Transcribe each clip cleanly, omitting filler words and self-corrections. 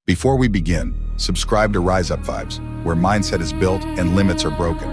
Before we begin, subscribe to Rise Up Vibes, where mindset is built and limits are broken.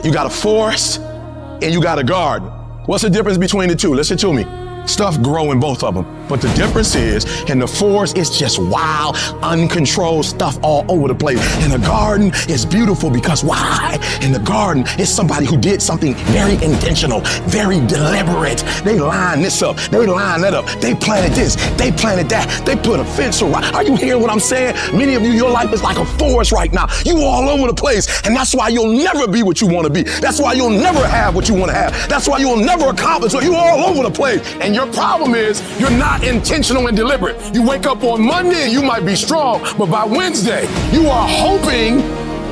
You got a forest and you got a garden. What's the difference between the two? Listen to me. Stuff grow in both of them. But the difference is, in the forest, it's just wild, uncontrolled stuff all over the place. In the garden, it's beautiful because why? In the garden, it's somebody who did something very intentional, very deliberate. They line this up, they line that up. They planted this, they planted that. They put a fence around. Are you hearing what I'm saying? Many of you, your life is like a forest right now. You all over the place. And that's why you'll never be what you want to be. That's why you'll never have what you want to have. That's why you'll never accomplish what you're all over the place. And your problem is you're not intentional and deliberate. You wake up on Monday and you might be strong, but by Wednesday, you are hoping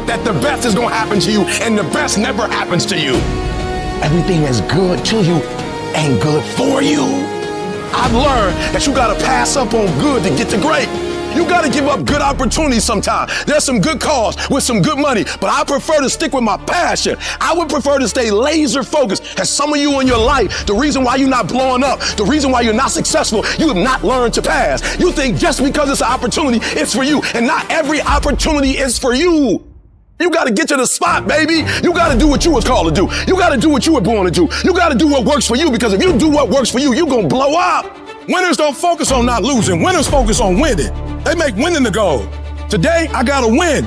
that the best is going to happen to you, and the best never happens to you. Everything that's good to you ain't good for you. I've learned that you got to pass up on good to get to great. You got to give up good opportunities sometimes. There's some good cause with some good money, but I prefer to stick with my passion. I would prefer to stay laser focused. And some of you in your life, the reason why you're not blowing up, the reason why you're not successful, you have not learned to pass. You think just because it's an opportunity, it's for you, and not every opportunity is for you. You got to get to the spot, baby. You got to do what you was called to do. You got to do what you were born to do. You got to do what works for you, because if you do what works for you, you're going to blow up. Winners don't focus on not losing. Winners focus on winning. They make winning the goal. Today, I got to win.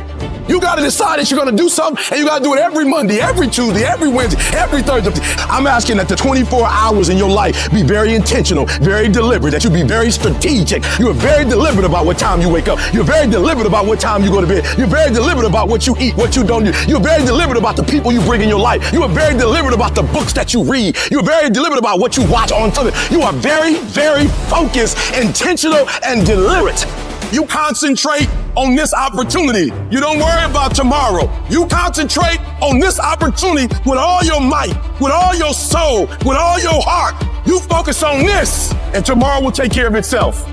You got to decide that you're going to do something, and you got to do it every Monday, every Tuesday, every Wednesday, every Thursday. I'm asking that the 24 hours in your life be very intentional, very deliberate, that you be very strategic. You are very deliberate about what time you wake up. You're very deliberate about what time you go to bed. You're very deliberate about what you eat, what you don't do. You're very deliberate about the people you bring in your life. You are very deliberate about the books that you read. You're very deliberate about what you watch on television. You are very, very focused, intentional, and deliberate. You concentrate on this opportunity. You don't worry about tomorrow. You concentrate on this opportunity with all your might, with all your soul, with all your heart. You focus on this, and tomorrow will take care of itself.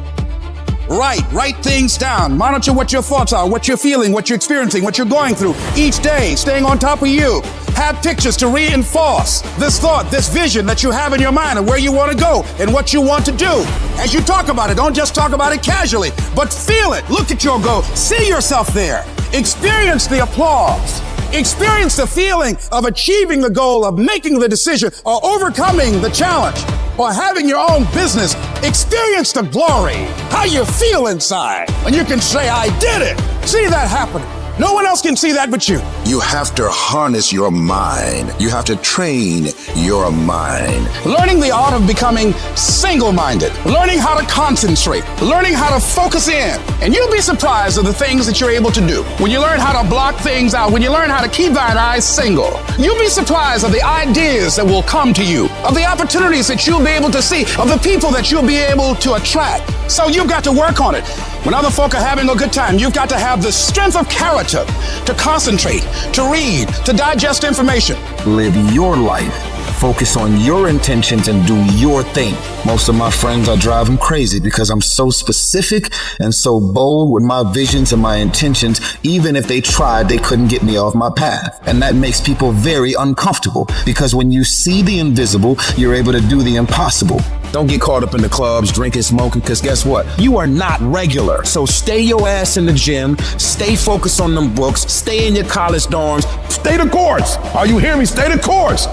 Write things down. Monitor what your thoughts are, what you're feeling, what you're experiencing, what you're going through each day, staying on top of you. Have pictures to reinforce this thought, this vision that you have in your mind of where you want to go and what you want to do. As you talk about it, don't just talk about it casually, but feel it. Look at your goal. See yourself there. Experience the applause. Experience the feeling of achieving the goal, of making the decision, or overcoming the challenge, or having your own business. Experience the glory, how you feel inside when you can say, I did it. See that happening. No one else can see that but you. You have to harness your mind. You have to train your mind. Learning the art of becoming single-minded, learning how to concentrate, learning how to focus in. And you'll be surprised of the things that you're able to do. When you learn how to block things out, when you learn how to keep thine eyes single, you'll be surprised of the ideas that will come to you, of the opportunities that you'll be able to see, of the people that you'll be able to attract. So you've got to work on it. When other folk are having a good time, you've got to have the strength of character to concentrate, to read, to digest information. Live your life. Focus on your intentions and do your thing. Most of my friends are driving crazy because I'm so specific and so bold with my visions and my intentions. Even if they tried, they couldn't get me off my path. And that makes people very uncomfortable, because when you see the invisible, you're able to do the impossible. Don't get caught up in the clubs, drinking, smoking, because guess what? You are not regular. So stay your ass in the gym, stay focused on them books, stay in your college dorms. Stay the course. Are you hearing me? Stay the course.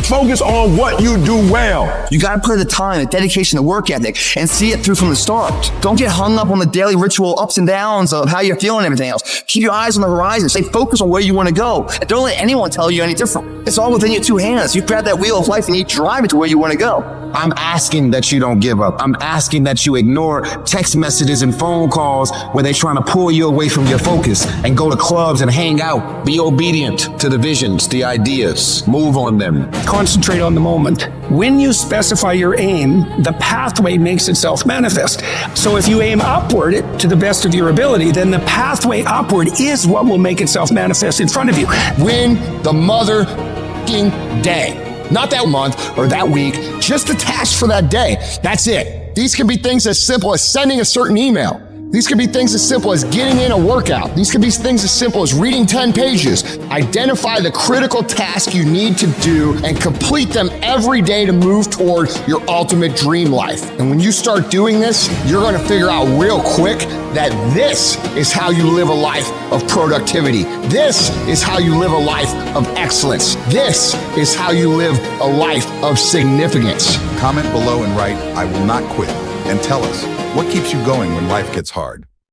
Focus on what you do well. You gotta put the time, the dedication, the work ethic, and see it through from the start. Don't get hung up on the daily ritual ups and downs of how you're feeling and everything else. Keep your eyes on the horizon. Stay focused on where you want to go. And don't let anyone tell you any different. It's all within your two hands. You grab that wheel of life and you drive it to where you want to go. I'm asking that you don't give up. I'm asking that you ignore text messages and phone calls where they're trying to pull you away from your focus, and go to clubs and hang out. Be obedient to the visions, the ideas. Move on them. Concentrate on the moment. When you specify your aim, the pathway makes itself manifest. So if you aim upward to the best of your ability, then the pathway upward is what will make itself manifest in front of you. Win the mother-ing day. Not that month or that week, just the task for that day. That's it. These can be things as simple as sending a certain email. These could be things as simple as getting in a workout. These could be things as simple as reading 10 pages. Identify the critical task you need to do and complete them every day to move toward your ultimate dream life. And when you start doing this, you're going to figure out real quick that this is how you live a life of productivity. This is how you live a life of excellence. This is how you live a life of significance. Comment below and write, "I will not quit," and tell us, what keeps you going when life gets hard?